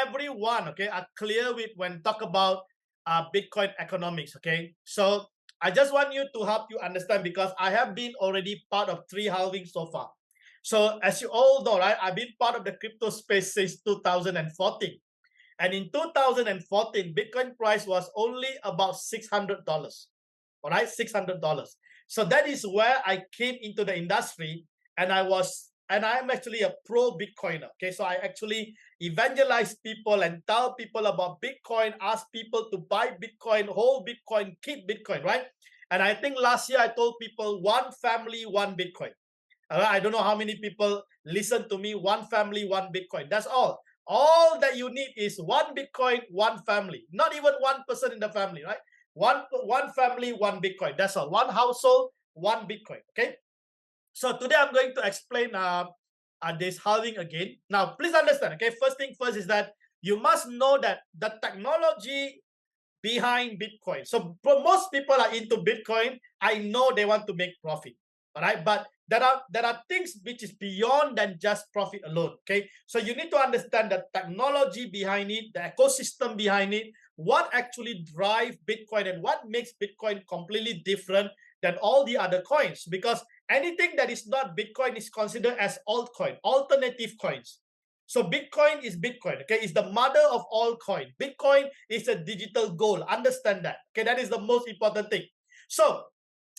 everyone, okay, are clear with when talk about Bitcoin economics, okay? So I just want you to help you understand because I have been already part of 3 halvings so far. So as you all know, right, I've been part of the crypto space since 2014. And in 2014, Bitcoin price was only about $600. All right, $600. So that is where I came into the industry, and I'm actually a pro Bitcoiner. Okay, so I actually evangelize people and tell people about Bitcoin, ask people to buy Bitcoin, hold Bitcoin, keep Bitcoin, right? And I think last year I told people one family, one Bitcoin. I don't know how many people listen to me. One family, one Bitcoin. That's all. All that you need is one Bitcoin, one family. Not even one person in the family, right? One family, one Bitcoin. That's all. One household, one Bitcoin. Okay. So today I'm going to explain this halving again. Now, please understand. Okay. First thing first is that you must know that the technology behind Bitcoin. So most people are into Bitcoin. I know they want to make profit. All right. But there are things which is beyond than just profit alone. Okay. So you need to understand the technology behind it, the ecosystem behind it, what actually drives Bitcoin and what makes Bitcoin completely different than all the other coins. Because anything that is not Bitcoin is considered as altcoin, alternative coins. So Bitcoin is Bitcoin, okay? It's the mother of all coin. Bitcoin is a digital gold. Understand that, okay? That is the most important thing. So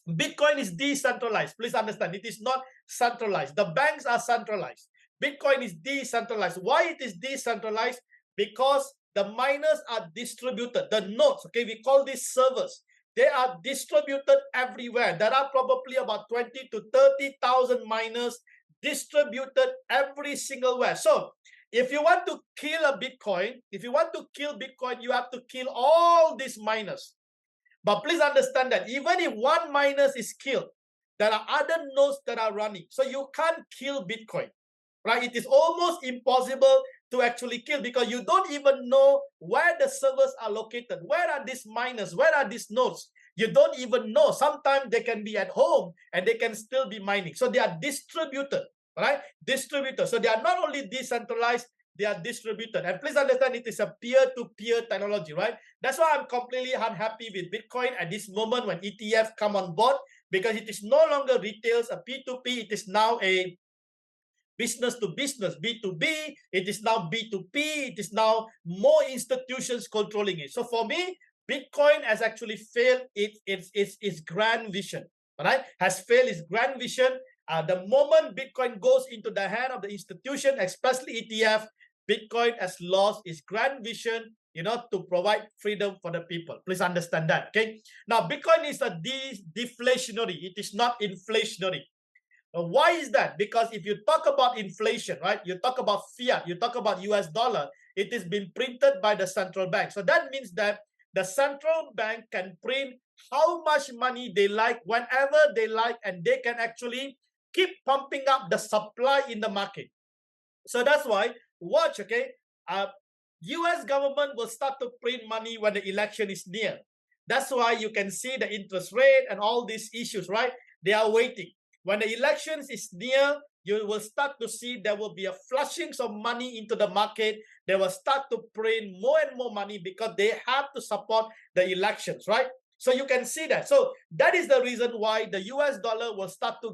Bitcoin is decentralized. Please understand, it is not centralized. The banks are centralized. Bitcoin is decentralized. Why it is decentralized? Because the miners are distributed. The nodes, okay, we call these servers. They are distributed everywhere. There are probably about 20 to 30,000 miners distributed every single where. So if you want to kill a Bitcoin, you have to kill all these miners. But please understand that even if one miner is killed, there are other nodes that are running. So you can't kill Bitcoin, right? It is almost impossible to actually kill because you don't even know where the servers are located. Where are these miners? Where are these nodes? You don't even know. Sometimes they can be at home and they can still be mining. So they are distributed, right? Distributed. So they are not only decentralized, they are distributed. And please understand, it is a peer-to-peer technology, right? That's why I'm completely unhappy with Bitcoin at this moment when ETF come on board, because it is no longer retails, a P2P. It is now a business to business, B2B. It is now B2P. It is now more institutions controlling it. So for me, Bitcoin has actually failed its grand vision, right? Has failed its grand vision. The moment Bitcoin goes into the hand of the institution, especially ETF, Bitcoin has lost its grand vision, to provide freedom for the people. Please understand that, okay? Now, Bitcoin is a deflationary. It is not inflationary. Why is that? Because if you talk about inflation, right, you talk about fiat, you talk about US dollar, it is being printed by the central bank. So that means that the central bank can print how much money they like, whenever they like, and they can actually keep pumping up the supply in the market. So that's why, watch, okay, US government will start to print money when the election is near. That's why you can see the interest rate and all these issues, right? They are waiting. When the elections is near, you will start to see there will be a flushing of money into the market. They will start to print more and more money because they have to support the elections, right? So you can see that. So that is the reason why the US dollar will start to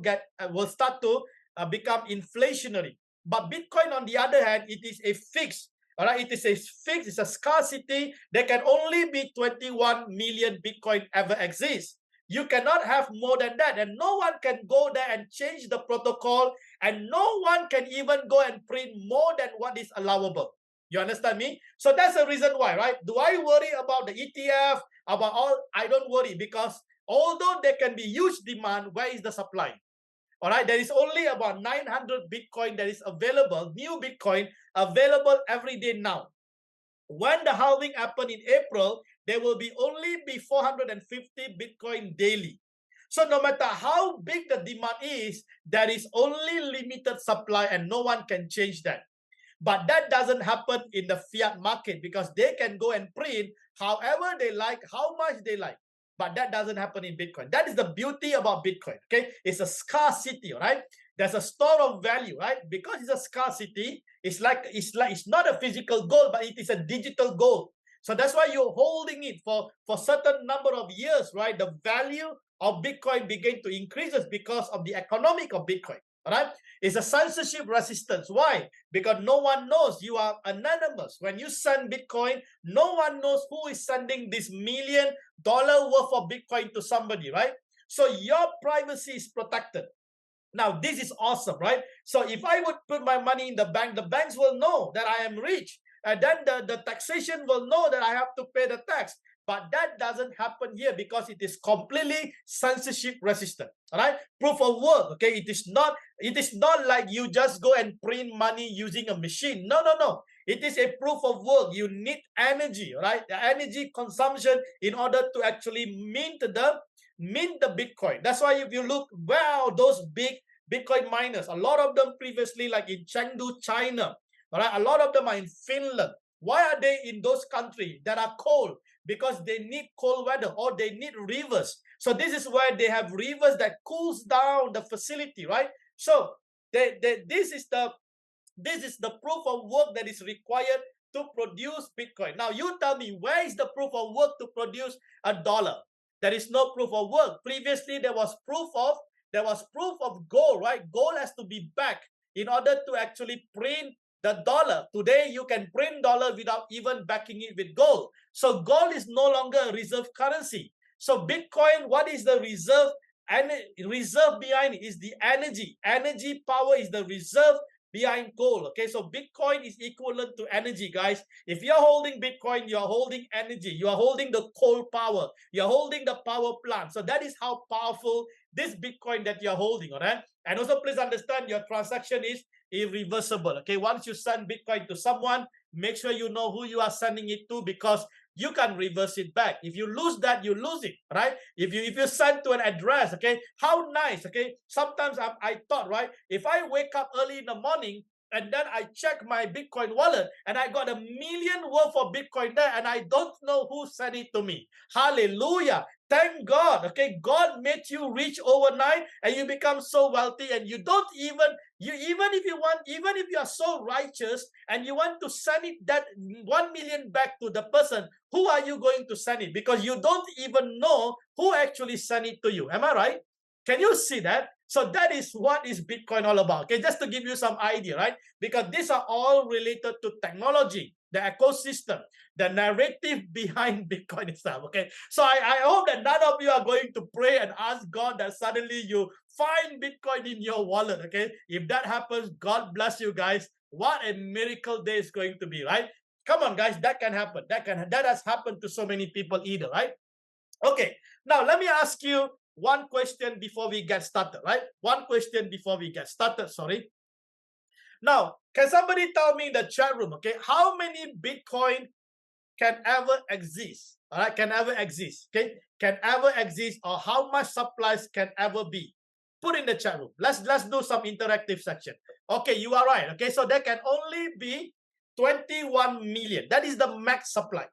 become inflationary. But Bitcoin, on the other hand, it is a fixed. All right, it is a fixed, it's a scarcity. There can only be 21 million Bitcoin ever exist. You cannot have more than that, and no one can go there and change the protocol, and no one can even go and print more than what is allowable. You understand me? So that's the reason why, right? Do I worry about the ETF, about all? I don't worry, because although there can be huge demand, where is the supply? All right, there is only about 900 Bitcoin that is available, new Bitcoin available every day now. When the halving happened in April, there will only be 450 Bitcoin daily. So no matter how big the demand is, there is only limited supply and no one can change that. But that doesn't happen in the fiat market because they can go and print however they like, how much they like. But that doesn't happen in Bitcoin. That is the beauty about Bitcoin, okay? It's a scarcity, right? There's a store of value, right? Because it's a scarcity, it's not a physical gold, but it is a digital gold. So that's why you're holding it for certain number of years, right? The value of Bitcoin begin to increase because of the economic of Bitcoin. All right, it's a censorship resistance. Why? Because no one knows. You are anonymous. When you send Bitcoin, no one knows who is sending this $1 million worth of Bitcoin to somebody, right? So your privacy is protected. Now, this is awesome, right? So if I would put my money in the banks will know that I am rich. And then the taxation will know that I have to pay the tax. But that doesn't happen here because it is completely censorship resistant. All right, proof of work. Okay, it is not like you just go and print money using a machine. No. It is a proof of work. You need energy, right? The energy consumption in order to actually mint the Bitcoin. That's why if you look, wow, those big Bitcoin miners, a lot of them previously like in Chengdu, China, all right, a lot of them are in Finland. Why are they in those countries that are cold? Because they need cold weather or they need rivers. So this is where they have rivers that cools down the facility, right? So this is the proof of work that is required to produce Bitcoin. Now you tell me, where is the proof of work to produce a dollar? There is no proof of work. Previously, there was proof of gold, right? Gold has to be backed in order to actually print the dollar. Today, you can print dollar without even backing it with gold. So gold is no longer a reserve currency. So Bitcoin, what is the reserve? And reserve behind it is the energy. Energy power is the reserve behind gold. Okay, so Bitcoin is equivalent to energy, guys. If you're holding Bitcoin, you're holding energy. You are holding the coal power. You're holding the power plant. So that is how powerful this Bitcoin that you're holding, all right? And also please understand your transaction is irreversible. Okay, once you send Bitcoin to someone, make sure you know who you are sending it to, because you can reverse it back. If you lose that, you lose it, right? If you send to an address, okay, how nice, okay? Sometimes I thought, right, if I wake up early in the morning and then I check my Bitcoin wallet and I got $1 million worth of Bitcoin there and I don't know who sent it to me. Hallelujah. Thank God. Okay, God made you rich overnight and you become so wealthy, and you don't even if you are so righteous and you want to send it that 1 million back to the person, who are you going to send it? Because you don't even know who actually sent it to you. Am I right? Can you see that? So that is what is Bitcoin all about. Okay, just to give you some idea, right? Because these are all related to technology, the ecosystem, the narrative behind Bitcoin itself. Okay, so I hope that none of you are going to pray and ask God that suddenly you find Bitcoin in your wallet. Okay, if that happens, God bless you guys. What a miracle day is going to be, right? Come on, guys, that can happen. That has happened to so many people either, right? Okay, now let me ask you one question before we get started, right? One question before we get started, sorry. Now, can somebody tell me in the chat room, okay, how many Bitcoin can ever exist? All right, can ever exist, okay? Can ever exist, or how much supplies can ever be? Put in the chat room. Let's do some interactive section. Okay, you are right. Okay, so there can only be 21 million. That is the max supply.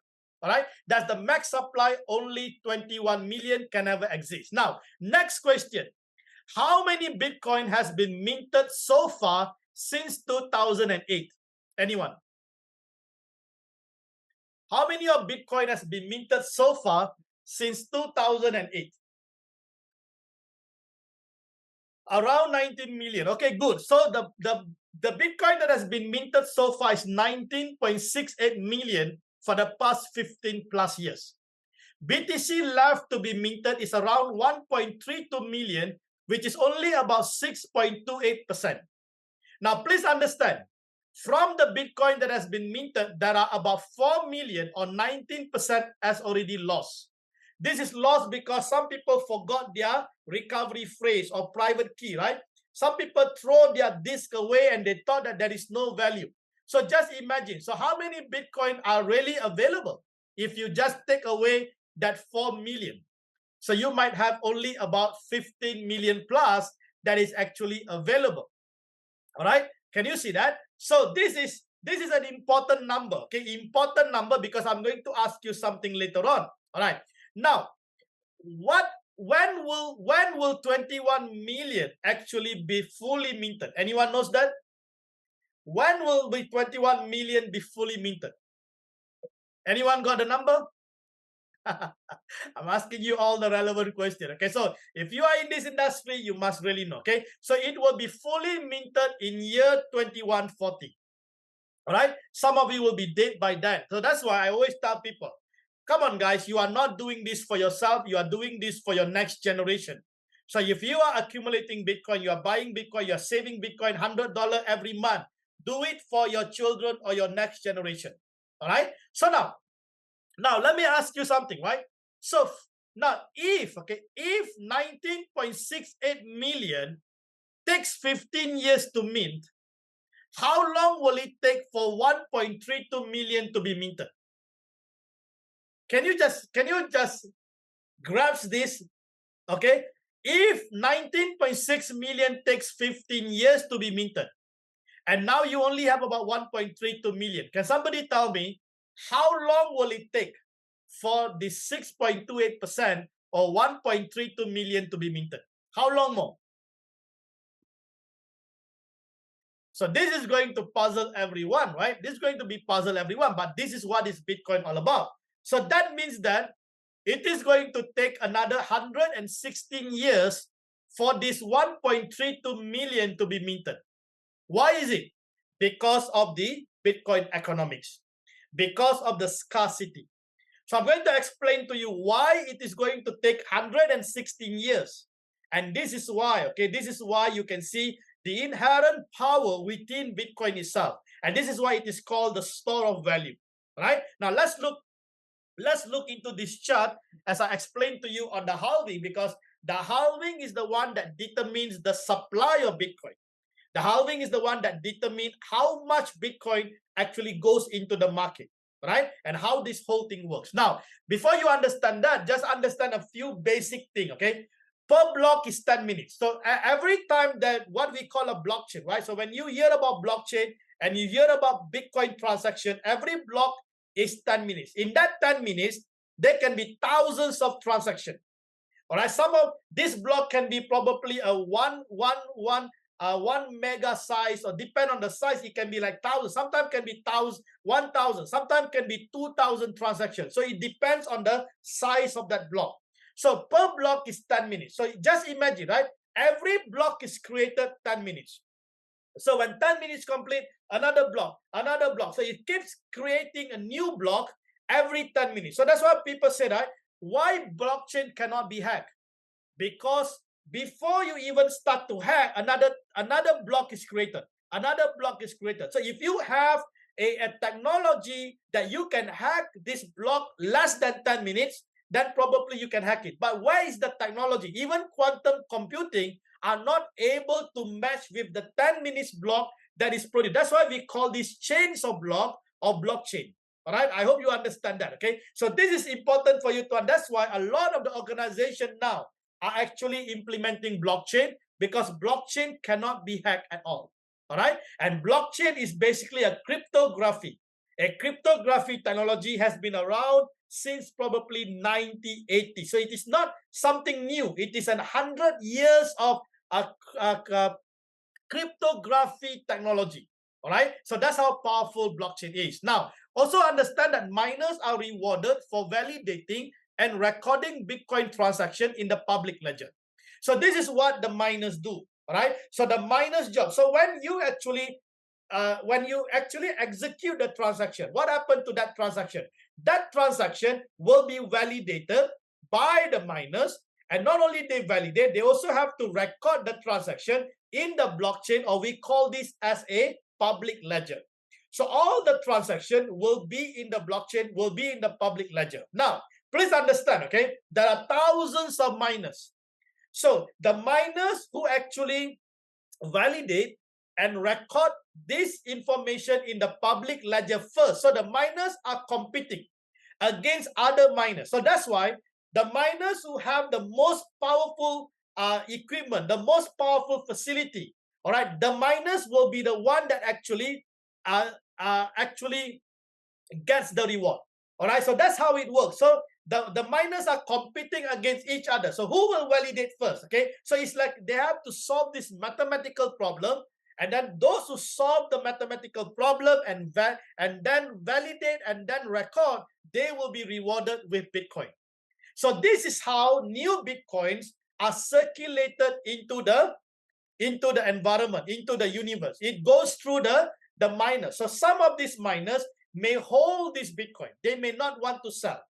All right, that's the max supply. Only 21 million can ever exist. Now, next question. How many Bitcoin has been minted so far since 2008? Anyone? How many of Bitcoin has been minted so far since 2008? Around 19 million. Okay, good. So the Bitcoin that has been minted so far is 19.68 million for the past 15 plus years. BTC left to be minted is around 1.32 million, which is only about 6.28%. Now, please understand, from the Bitcoin that has been minted, there are about 4 million or 19% has already lost. This is lost because some people forgot their recovery phrase or private key, right? Some people throw their disk away and they thought that there is no value. So just imagine. So how many Bitcoin are really available if you just take away that 4 million? So you might have only about 15 million plus that is actually available. All right, can you see that? So this is an important number. Okay, important number, because I'm going to ask you something later on. All right, now what when will 21 million actually be fully minted? Anyone knows that? When will be 21 million be fully minted? Anyone got the number? I'm asking you all the relevant questions. Okay, so if you are in this industry, you must really know. Okay, so it will be fully minted in year 2140. All right, some of you will be dead by then. So that's why I always tell people, come on, guys, you are not doing this for yourself. You are doing this for your next generation. So if you are accumulating Bitcoin, you are buying Bitcoin, you are saving Bitcoin, $100 every month, do it for your children or your next generation. All right. So now let me ask you something, right? So now if 19.68 million takes 15 years to mint, how long will it take for 1.32 million to be minted? Can you just grasp this? Okay, if 19.6 million takes 15 years to be minted, and now you only have about 1.32 million, can somebody tell me how long will it take for the 6.28% or 1.32 million to be minted? How long more? So this is going to puzzle everyone, right? This is going to be puzzle everyone, but this is what is Bitcoin all about. So that means that it is going to take another 116 years for this 1.32 million to be minted. Why is it? Because of the Bitcoin economics, because of the scarcity. So I'm going to explain to you why it is going to take 116 years. And this is why, okay, this is why you can see the inherent power within Bitcoin itself. And this is why it is called the store of value, right? Now let's look into this chart as I explained to you on the halving, because the halving is the one that determines the supply of Bitcoin. The halving is the one that determines how much Bitcoin actually goes into the market, right? And how this whole thing works. Now, before you understand that, just understand a few basic things, okay? Per block is 10 minutes. So every time that what we call a blockchain, right? So when you hear about blockchain and you hear about Bitcoin transaction, every block is 10 minutes. In that 10 minutes, there can be thousands of transactions. All right, some of this block can be probably a one mega size, or depend on the size, it can be like 1,000. Sometimes can be 1,000. Sometimes can be 2,000 transactions. So it depends on the size of that block. So per block is 10 minutes. So just imagine, right? Every block is created 10 minutes. So when 10 minutes complete, another block. So it keeps creating a new block every 10 minutes. So that's why people say, right? Why blockchain cannot be hacked? Because before you even start to hack, another block is created. Another block is created. So if you have a technology that you can hack this block less than 10 minutes, then probably you can hack it. But where is the technology? Even quantum computing are not able to match with the 10 minutes block that is produced. That's why we call these chains of block or blockchain. All right, I hope you understand that. Okay, so this is important for you to understand. That's why a lot of the organization now are actually implementing blockchain, because blockchain cannot be hacked at all. All right, and blockchain is basically a cryptography. A cryptography technology has been around since probably 1980. So it is not something new. It is 100 years of cryptography technology. All right, so that's how powerful blockchain is. Now, also understand that miners are rewarded for validating and recording Bitcoin transaction in the public ledger. So this is what the miners do. All right, so the miners' job. So when you actually execute the transaction, what happened to that transaction? That transaction will be validated by the miners, and not only they validate, they also have to record the transaction in the blockchain, or we call this as a public ledger. So all the transaction will be in the blockchain, will be in the public ledger. Now, please understand, okay, there are thousands of miners. So the miners who actually validate and record this information in the public ledger first. So the miners are competing against other miners. So that's why the miners who have the most powerful equipment, the most powerful facility, all right, the miners will be the one that actually gets the reward. All right, so that's how it works. So the miners are competing against each other. So who will validate first? Okay, so it's like they have to solve this mathematical problem, and then those who solve the mathematical problem and then validate and then record, they will be rewarded with Bitcoin. So this is how new Bitcoins are circulated into the environment, into the universe. It goes through the miners. So some of these miners may hold this Bitcoin. They may not want to sell.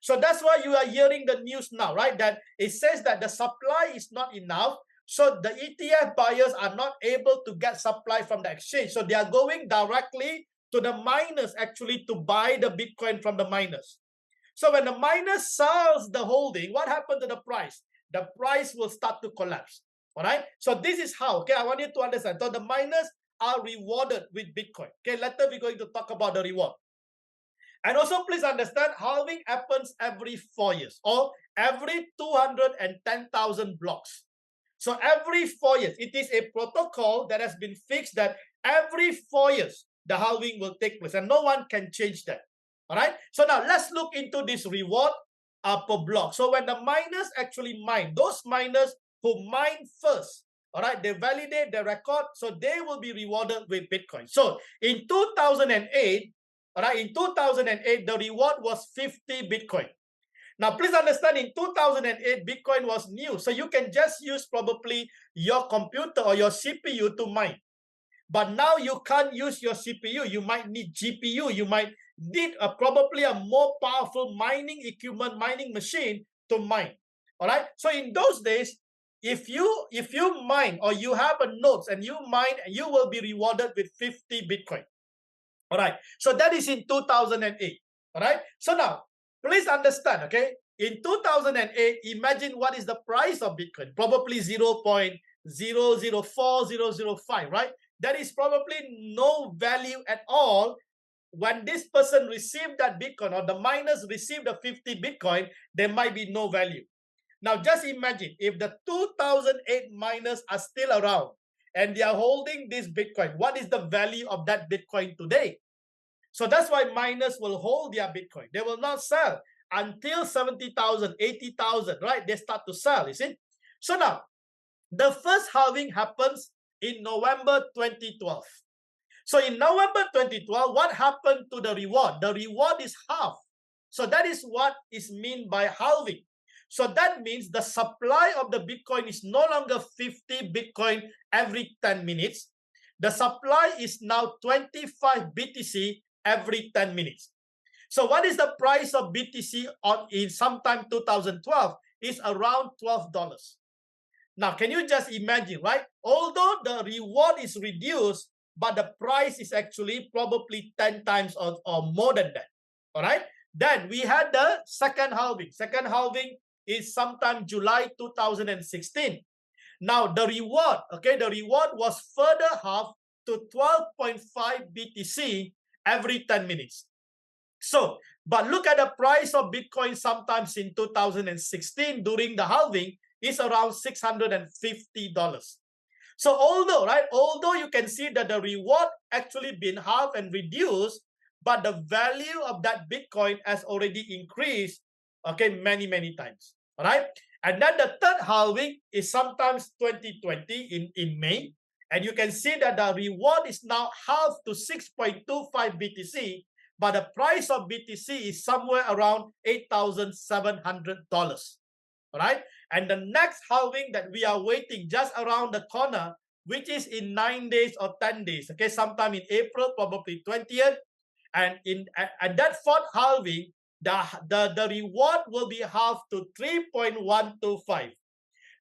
So that's why you are hearing the news now, right? That it says that the supply is not enough. So the ETF buyers are not able to get supply from the exchange. So they are going directly to the miners actually to buy the Bitcoin from the miners. So when the miner sells the holding, what happened to the price? The price will start to collapse. All right. So this is how, okay, I want you to understand. So the miners are rewarded with Bitcoin. Okay, later we're going to talk about the reward. And also please understand, halving happens every 4 years or every 210,000 blocks. So every 4 years, it is a protocol that has been fixed that every 4 years, the halving will take place and no one can change that. All right. So now let's look into this reward per block. So when the miners actually mine, those miners who mine first, all right, they validate the record, so they will be rewarded with Bitcoin. So in 2008, all right, in 2008, the reward was 50 Bitcoin. Now, please understand, in 2008, Bitcoin was new. So you can just use probably your computer or your CPU to mine. But now you can't use your CPU. You might need GPU. You might need probably a more powerful mining equipment, mining machine to mine. All right. So in those days, if you mine or you have a nodes and you mine, you will be rewarded with 50 Bitcoin. All right. So that is in 2008. All right. So now, please understand, okay? In 2008, imagine what is the price of Bitcoin. Probably 0.004005, right? That is probably no value at all. When this person received that Bitcoin or the miners received the 50 Bitcoin, there might be no value. Now, just imagine if the 2008 miners are still around and they are holding this Bitcoin, what is the value of that Bitcoin today? So that's why miners will hold their Bitcoin. They will not sell until 70,000, 80,000, right? They start to sell, you see? So now, the first halving happens in November 2012. So in November 2012, what happened to the reward? The reward is half. So that is what is meant by halving. So that means the supply of the Bitcoin is no longer 50 Bitcoin every 10 minutes. The supply is now 25 BTC every 10 minutes. So what is the price of BTC in sometime 2012? Is around $12. Now, can you just imagine, right? Although the reward is reduced, but the price is actually probably 10 times or more than that. All right. Then we had the second halving. Second halving is sometime July 2016. Now the reward, okay, the reward was further halved to 12.5 BTC every 10 minutes. So, but look at the price of Bitcoin sometimes in 2016 during the halving is around $650. So although you can see that the reward actually been halved and reduced, but the value of that Bitcoin has already increased, okay, many, many times. All right. And then the third halving is sometimes 2020 in May. And you can see that the reward is now halved to 6.25 BTC, but the price of BTC is somewhere around $8,700. All right. And the next halving that we are waiting just around the corner, which is in 9 days or 10 days. Okay, sometime in April, probably 20th. And at that fourth halving, the reward will be halved to 3.125.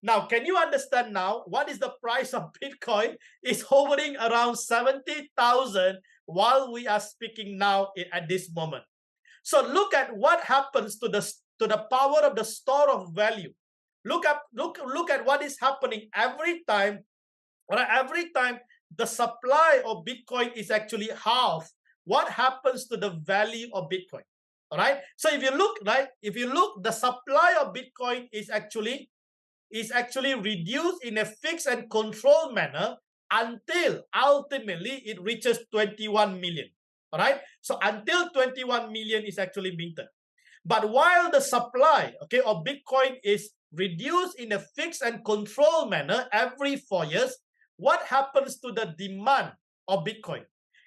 Now, can you understand now what is the price of Bitcoin? Is hovering around 70,000 while we are speaking now at this moment. So look at what happens to the power of the store of value. Look at what is happening every time. Right? Every time the supply of Bitcoin is actually halved, what happens to the value of Bitcoin? All right. So if you look, right, the supply of Bitcoin is actually reduced in a fixed and controlled manner until ultimately it reaches 21 million. All right. So until 21 million is actually minted. But while the supply, okay, of Bitcoin is reduced in a fixed and controlled manner every 4 years, what happens to the demand of Bitcoin?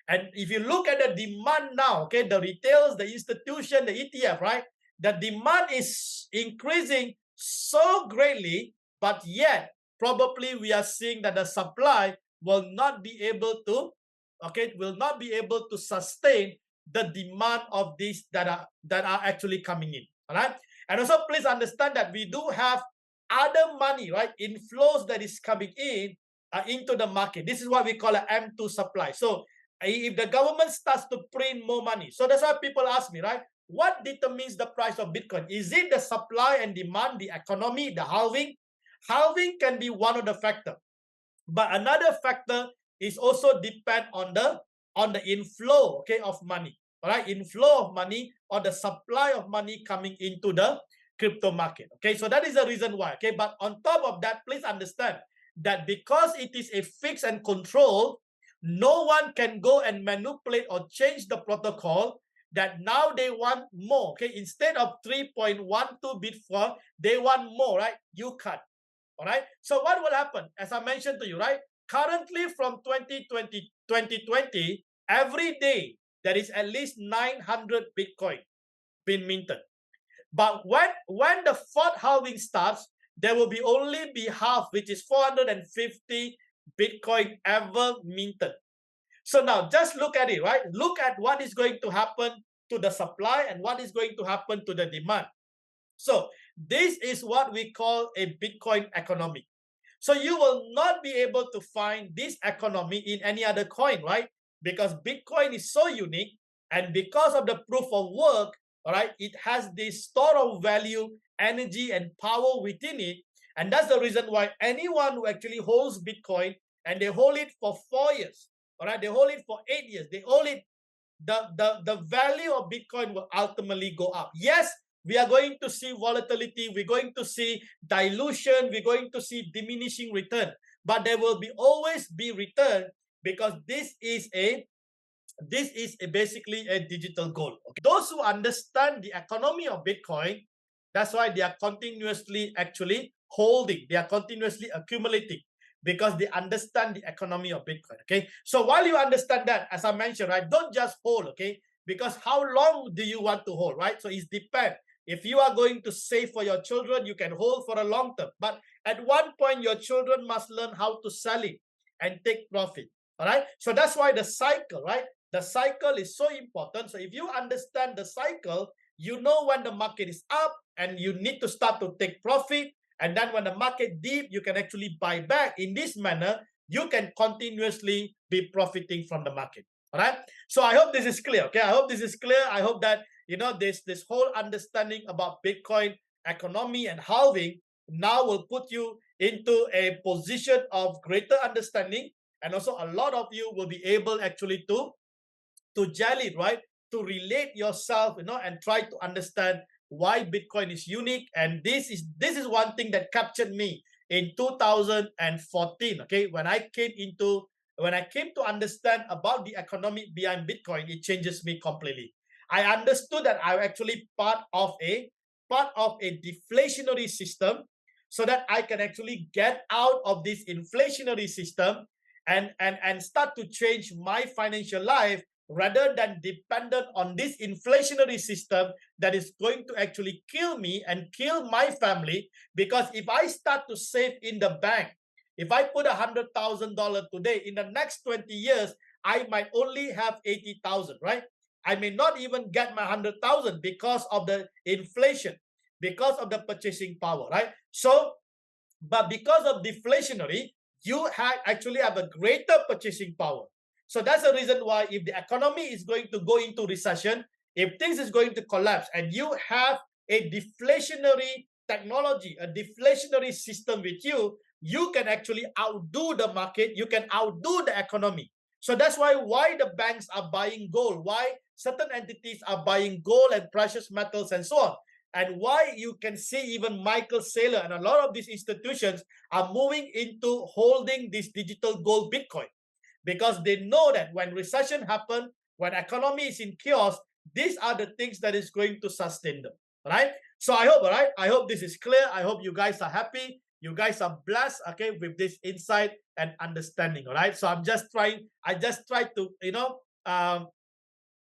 And if you look at the demand now, okay, the retails, the institution, the ETF, right? The demand is increasing so greatly, but yet probably we are seeing that the supply will not be able to, okay, will not be able to sustain the demand of these that are actually coming in. All right. And also please understand that we do have other money, right? Inflows that is coming in into the market. This is what we call an M2 supply. So if the government starts to print more money, so that's why people ask me, right? What determines the price of Bitcoin? Is it the supply and demand, the economy, the halving? Halving can be one of the factors. But another factor is also depend on the inflow, okay, of money. All right, inflow of money or the supply of money coming into the crypto market. Okay, so that is the reason why. Okay, but on top of that, please understand that because it is a fixed and control, no one can go and manipulate or change the protocol. That now they want more. Okay, instead of 3.12 Bitcoin, they want more. Right, you can't. All right. So what will happen? As I mentioned to you, right? Currently from 2020, every day there is at least 900 Bitcoin being minted. But when the fourth halving starts, there will be only be half, which is 450 Bitcoin ever minted. So now just look at it, right? Look at what is going to happen to the supply and what is going to happen to the demand. So this is what we call a Bitcoin economy. So you will not be able to find this economy in any other coin, right? Because Bitcoin is so unique, and because of the proof of work, all right, it has this store of value, energy, and power within it. And that's the reason why anyone who actually holds Bitcoin and they hold it for 4 years, all right, they hold it for 8 years, they hold it, the value of Bitcoin will ultimately go up. Yes, we are going to see volatility, we're going to see dilution, we're going to see diminishing return, but there will be always be return because this is basically a digital gold. Okay? Those who understand the economy of Bitcoin, that's why they are continuously actually holding, they are continuously accumulating because they understand the economy of Bitcoin. Okay, so while you understand that, as I mentioned, right, don't just hold. Okay, because how long do you want to hold, right? So it depends. If you are going to save for your children, you can hold for a long term. But at one point, your children must learn how to sell it and take profit. All right. So that's why the cycle, right? The cycle is so important. So if you understand the cycle, you know when the market is up and you need to start to take profit. And then when the market dip, you can actually buy back. In this manner, you can continuously be profiting from the market. All right. So I hope this is clear. Okay. I hope this is clear. I hope that this whole understanding about Bitcoin economy and halving now will put you into a position of greater understanding, and also a lot of you will be able actually to gel it, right? To relate yourself, and try to understand why Bitcoin is unique. And this is one thing that captured me in 2014. Okay, when I came to understand about the economic behind Bitcoin, it changes me completely. I understood that I'm actually part of a deflationary system, so that I can actually get out of this inflationary system and start to change my financial life rather than dependent on this inflationary system that is going to actually kill me and kill my family. Because if I start to save in the bank, if I put $100,000 today, in the next 20 years, I might only have 80,000, right? I may not even get my 100,000 because of the inflation, because of the purchasing power, right? So, but because of deflationary, you actually have a greater purchasing power. So that's the reason why if the economy is going to go into recession, if things is going to collapse, and you have a deflationary technology, a deflationary system with you, you can actually outdo the market, you can outdo the economy. So that's why the banks are buying gold, why certain entities are buying gold and precious metals and so on, and why you can see even Michael Saylor and a lot of these institutions are moving into holding this digital gold Bitcoin, because they know that when recession happens, when economy is in chaos, these are the things that is going to sustain them. All right. So I hope, all right, I hope this is clear. I hope you guys are happy. You guys are blessed, okay, with this insight and understanding. All right. So I just try to,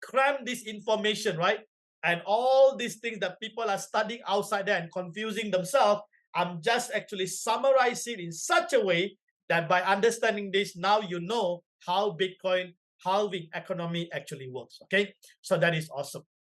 cram this information, right? And all these things that people are studying outside there and confusing themselves, I'm just actually summarizing it in such a way that by understanding this, now you know how Bitcoin halving economy actually works. Okay. So that is awesome.